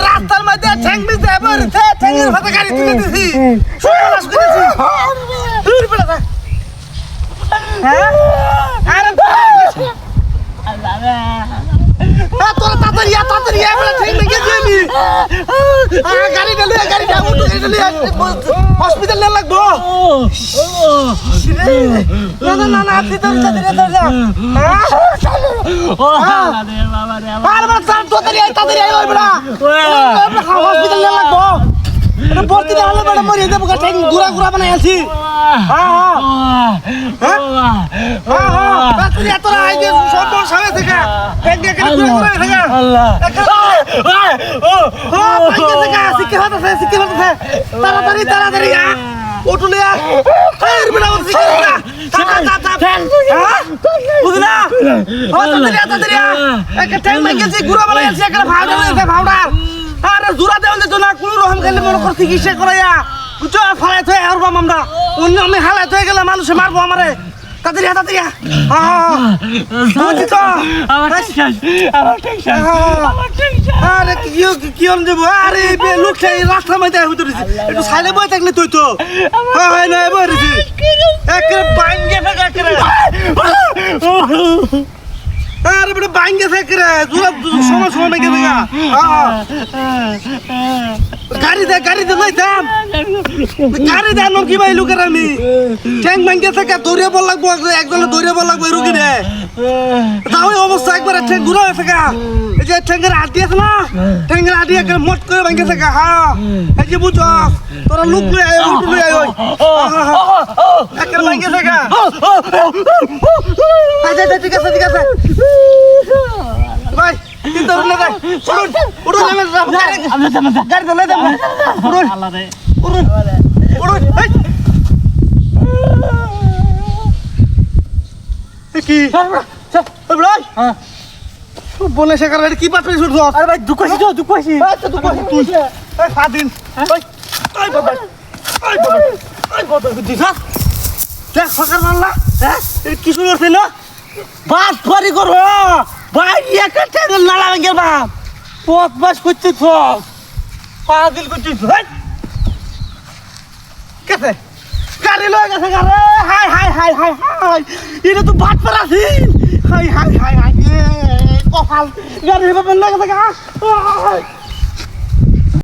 রাস্তার মধ্যে ঠ্যাং বিতে ঠ্যাংের হাতে গাড়ি তুলে দিছি তোরা তাড়াতাড়ি গাড়িটা হসপিটাল লাগবো না আপনি তো হসপিটাল লাগবো ভর্তি হলে বেড়া মরিয়ে দেবো ঘুরা ঘুরা বানাই আছি তাড়াতাড়ি ওটুলে ঘুরা বানাই আছি ভাওনা আরে জোড়া দেওয়া যেত না কোন রকম খেলে মনে কর চিকিৎসা করাইয়া বুঝছো ফালাই থয়ে হারবাম আমরা অন্য আমি হালাই থয়ে গেলে মানুষে মারবো আমারে তাড়াতাড়ি বুঝছি তো আরে কি হম যাবো আরে লোকটা রাস্তার মধ্যে একটু সাইলে বয়ে থাকলে তুই তো হয় না বলেছি একেবারে বাইঙ্গে থাকা আরে বড় বাইঙ্গে থাকে রে জোরা সময় ভেঙে দেখা গাড়ি দে লইতাম গাড়ি দে নম কি ভাই লুকের আমি ট্যাঙ্ক ভাঙ্গে থাকে দৌড়ে বল লাগবো একজনে দৌড়ে বল লাগবো রুগী রে তাও অবস্থা একবার ট্যাঙ্ক ঘুরে থাকে এই যে ট্যাঙ্কের আটি আছে না ট্যাঙ্কের আটি একবার মোট করে ভাঙ্গে থাকে এই যে বুঝছ তোরা লুক লই আয় উল্টো লই আয় একবার ভাঙ্গে থাকে ঠিক আছে ভাই কিন্তু উঠলে ভাই উড়ুন গাড়ি দলে দে উড়ুন কি বলে সে কারণে কি পাঠ শুরু আরে ভাই দুঃখ আছি তুই ফাদিন দেখ সকাল মারলা হ্যাঁ কি শুরু করছে না বাস ফারি করো ভাই একটা টেবিল নালা ভেঙে বাপ পথ বাস করছিস সব পাগল করছিস কেসে গাড়ি লয়ে গেছে গারে হাই এটা তো বাট পার আছি হাই কপাল গাড়ি ভাবে লয়ে গেছে গা